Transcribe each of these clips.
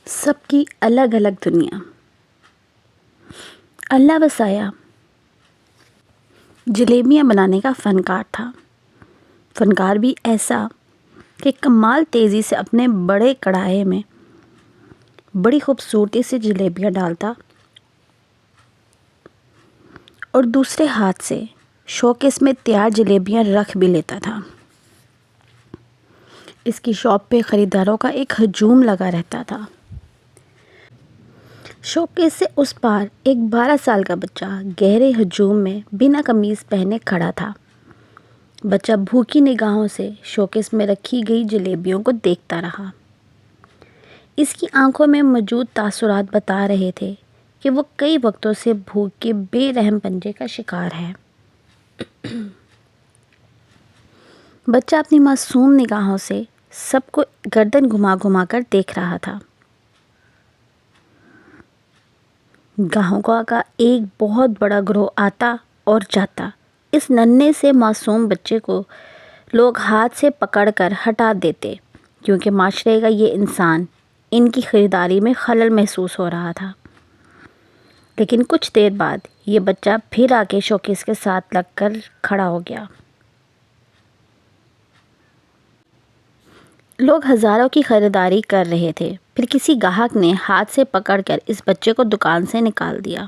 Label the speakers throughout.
Speaker 1: سب کی الگ الگ دنیا۔ اللہ وسایا جلیبیاں بنانے کا فنکار تھا۔ فنکار بھی ایسا کہ کمال تیزی سے اپنے بڑے کڑھائی میں بڑی خوبصورتی سے جلیبیاں ڈالتا اور دوسرے ہاتھ سے شوکیس میں تیار جلیبیاں رکھ بھی لیتا تھا۔ اس کی شاپ پہ خریداروں کا ایک ہجوم لگا رہتا تھا۔ شوکیس سے اس پار ایک 12 سال کا بچہ گہرے ہجوم میں بنا قمیض پہنے کھڑا تھا۔ بچہ بھوکی نگاہوں سے شوکیس میں رکھی گئی جلیبیوں کو دیکھتا رہا۔ اس کی آنکھوں میں موجود تاثرات بتا رہے تھے کہ وہ کئی وقتوں سے بھوک کے بے رحم پنجے کا شکار ہے۔ بچہ اپنی معصوم نگاہوں سے سب کو گردن گھما گھما کر دیکھ رہا تھا۔ گاہکوں کا ایک بہت بڑا گروہ آتا اور جاتا۔ اس ننھے سے معصوم بچے کو لوگ ہاتھ سے پکڑ کر ہٹا دیتے کیونکہ معاشرے کا یہ انسان ان کی خریداری میں خلل محسوس ہو رہا تھا۔ لیکن کچھ دیر بعد یہ بچہ پھر آ کے شوکیس کے ساتھ لگ کر کھڑا ہو گیا۔ لوگ ہزاروں کی خریداری کر رہے تھے۔ پھر کسی گاہک نے ہاتھ سے پکڑ کر اس بچے کو دکان سے نکال دیا۔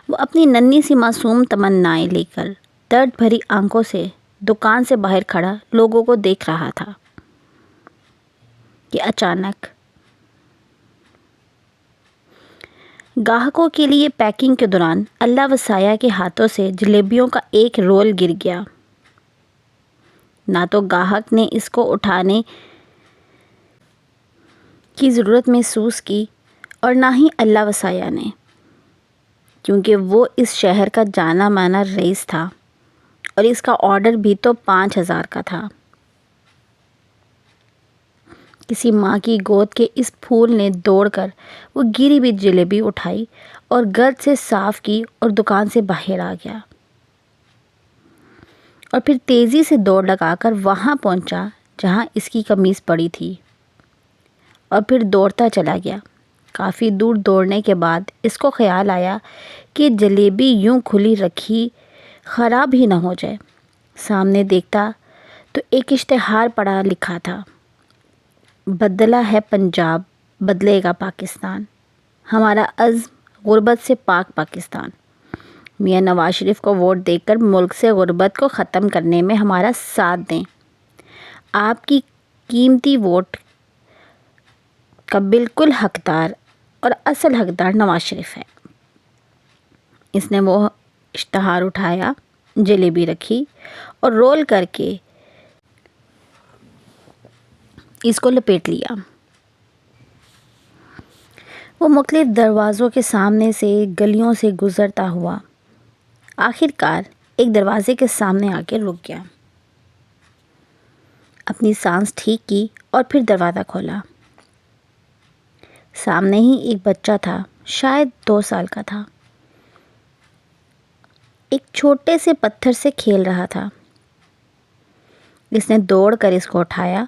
Speaker 1: وہ اپنی ننھی سی معصوم تمنائیں لے کر درد بھری آنکھوں سے دکان سے باہر کھڑا لوگوں کو دیکھ رہا تھا کہ اچانک گاہکوں کے لیے پیکنگ کے دوران اللہ وسایا کے ہاتھوں سے جلیبیوں کا ایک رول گر گیا۔ نہ تو گاہک نے اس کو اٹھانے کی ضرورت محسوس کی اور نہ ہی اللہ وسایا نے، کیونکہ وہ اس شہر کا جانا مانا رئیس تھا اور اس کا آرڈر بھی تو 5000 کا تھا۔ کسی ماں کی گود کے اس پھول نے دوڑ کر وہ گری ہوئی جلیبی اٹھائی اور گرد سے صاف کی اور دکان سے باہر آ گیا، اور پھر تیزی سے دوڑ لگا کر وہاں پہنچا جہاں اس کی قمیض پڑی تھی اور پھر دوڑتا چلا گیا۔ کافی دور دوڑنے کے بعد اس کو خیال آیا کہ جلیبی یوں کھلی رکھی خراب ہی نہ ہو جائے۔ سامنے دیکھتا تو ایک اشتہار پڑا لکھا تھا، بدلہ ہے پنجاب بدلے گا پاکستان، ہمارا عزم غربت سے پاک پاکستان، میاں نواز شریف کو ووٹ دے کر ملک سے غربت کو ختم کرنے میں ہمارا ساتھ دیں، آپ کی قیمتی ووٹ کا بالکل حقدار اور اصل حقدار نواز شریف ہے۔ اس نے وہ اشتہار اٹھایا، جلیبی رکھی اور رول کر کے اس کو لپیٹ لیا۔ وہ مختلف دروازوں کے سامنے سے گلیوں سے گزرتا ہوا آخر کار ایک دروازے کے سامنے آ کے رک گیا۔ اپنی سانس ٹھیک کی اور پھر دروازہ کھولا۔ سامنے ہی ایک بچہ تھا، شاید 2 سال کا تھا، ایک چھوٹے سے پتھر سے کھیل رہا تھا۔ اس نے دوڑ کر اس کو اٹھایا،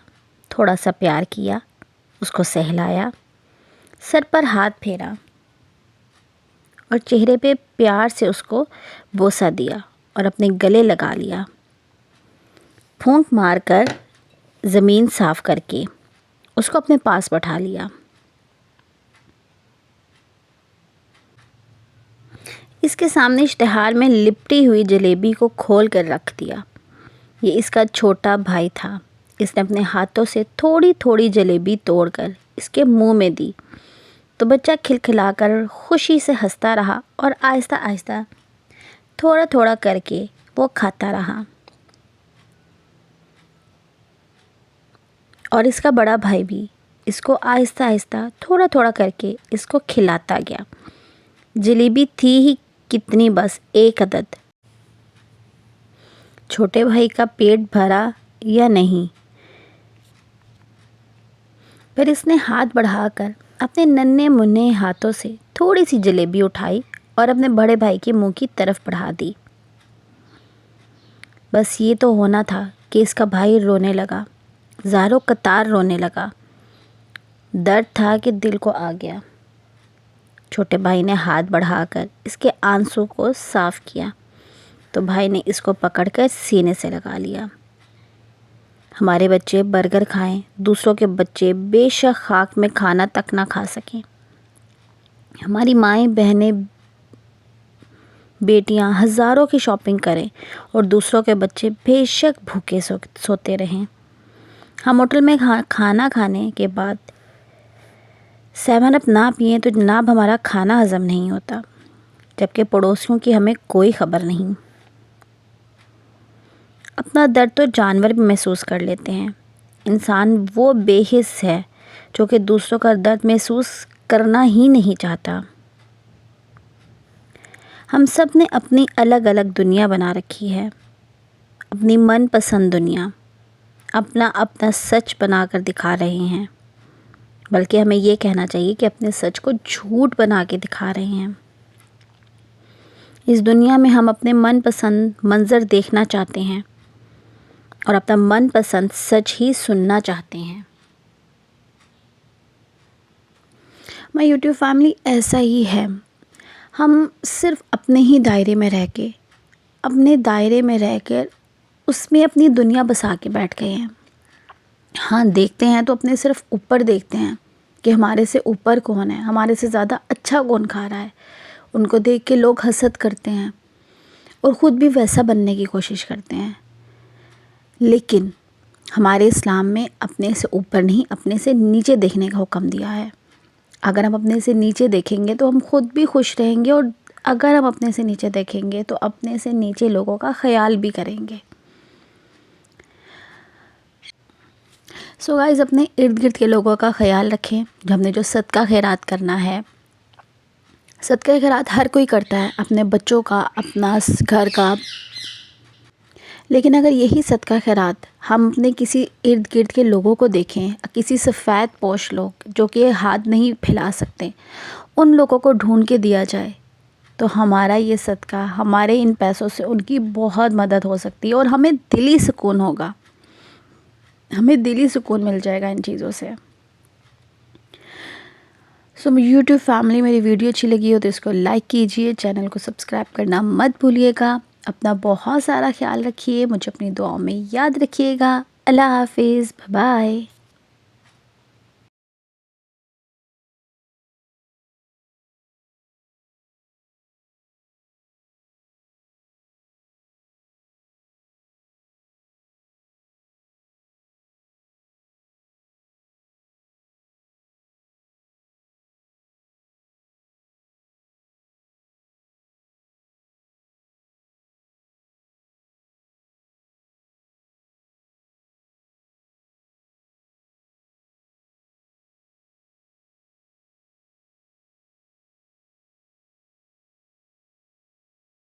Speaker 1: تھوڑا سا پیار کیا، اس کو سہلایا، سر پر ہاتھ پھیرا اور چہرے پہ پیار سے اس کو بوسہ دیا اور اپنے گلے لگا لیا، پھونک مار کر زمین صاف کر کے اس کو اپنے پاس بٹھا لیا۔ اس کے سامنے اشتہار میں لپٹی ہوئی جلیبی کو کھول کر رکھ دیا۔ یہ اس کا چھوٹا بھائی تھا۔ اس نے اپنے ہاتھوں سے تھوڑی تھوڑی جلیبی توڑ کر اس کے منہ میں دی تو بچہ کھلکھلا کر خوشی سے ہنستا رہا اور آہستہ آہستہ تھوڑا تھوڑا کر کے وہ کھاتا رہا، اور اس کا بڑا بھائی بھی اس کو آہستہ آہستہ تھوڑا تھوڑا کر کے اس کو کھلاتا گیا۔ جلیبی تھی ہی کتنی، بس 1 عدد۔ چھوٹے بھائی کا پیٹ بھرا یا نہیں، پھر اس نے ہاتھ بڑھا کر اپنے ننھے منھے ہاتھوں سے تھوڑی سی جلیبی اٹھائی اور اپنے بڑے بھائی کے منہ کی طرف بڑھا دی۔ بس یہ تو ہونا تھا کہ اس کا بھائی رونے لگا، زاروں قطار رونے لگا۔ درد تھا کہ دل کو آ گیا۔ چھوٹے بھائی نے ہاتھ بڑھا کر اس کے آنسو کو صاف کیا تو بھائی نے اس کو پکڑ کر سینے سے لگا لیا۔ ہمارے بچے برگر کھائیں، دوسروں کے بچے بے شک خاک میں کھانا تک نہ کھا سکیں۔ ہماری مائیں، بہنیں، بیٹیاں ہزاروں کی شاپنگ کریں اور دوسروں کے بچے بے شک بھوکے سوتے رہیں۔ ہم ہوٹل میں کھانا کھانے کے بعد 7 اپ نہ پئیں تو جناب ہمارا کھانا ہضم نہیں ہوتا، جبکہ پڑوسیوں کی ہمیں کوئی خبر نہیں۔ اپنا درد تو جانور بھی محسوس کر لیتے ہیں۔ انسان وہ بے حس ہے جو کہ دوسروں کا درد محسوس کرنا ہی نہیں چاہتا۔ ہم سب نے اپنی الگ الگ دنیا بنا رکھی ہے، اپنی من پسند دنیا، اپنا سچ بنا کر دکھا رہے ہیں، بلکہ ہمیں یہ کہنا چاہیے کہ اپنے سچ کو جھوٹ بنا کے دکھا رہے ہیں۔ اس دنیا میں ہم اپنے من پسند منظر دیکھنا چاہتے ہیں اور اپنا من پسند سچ ہی سننا چاہتے ہیں۔ میں یوٹیوب فیملی ایسا ہی ہے، ہم صرف اپنے ہی دائرے میں رہ کے، اپنے دائرے میں رہ کر اس میں اپنی دنیا بسا کے بیٹھ گئے ہیں۔ ہاں دیکھتے ہیں تو اپنے صرف اوپر دیکھتے ہیں کہ ہمارے سے اوپر کون ہے، ہمارے سے زیادہ اچھا کون کھا رہا ہے۔ ان کو دیکھ کے لوگ حسد کرتے ہیں اور خود بھی ویسا بننے کی کوشش کرتے ہیں۔ لیکن ہمارے اسلام میں اپنے سے اوپر نہیں، اپنے سے نیچے دیکھنے کا حکم دیا ہے۔ اگر ہم اپنے سے نیچے دیکھیں گے تو ہم خود بھی خوش رہیں گے، اور اگر ہم اپنے سے نیچے دیکھیں گے تو اپنے سے نیچے لوگوں کا خیال بھی کریں گے۔ سو گائز، اپنے ارد گرد کے لوگوں کا خیال رکھیں۔ جو ہم نے جو صدقہ خیرات کرنا ہے، صدقہ خیرات ہر کوئی کرتا ہے، اپنے بچوں کا، اپنا گھر کا، لیکن اگر یہی صدقہ خیرات ہم اپنے کسی ارد گرد کے لوگوں کو دیکھیں، کسی سفید پوش لوگ جو کہ ہاتھ نہیں پھیلا سکتے، ان لوگوں کو ڈھونڈ کے دیا جائے تو ہمارا یہ صدقہ، ہمارے ان پیسوں سے ان کی بہت مدد ہو سکتی ہے، اور ہمیں دلی سکون ہوگا، ہمیں دلی سکون مل جائے گا ان چیزوں سے۔ سو یوٹیوب فیملی، میری ویڈیو اچھی لگی ہو تو اس کو لائک کیجئے، چینل کو سبسکرائب کرنا مت بھولیے گا۔ اپنا بہت سارا خیال رکھیے، مجھے اپنی دعاؤں میں یاد رکھیے گا۔ اللہ حافظ، بائے بائے۔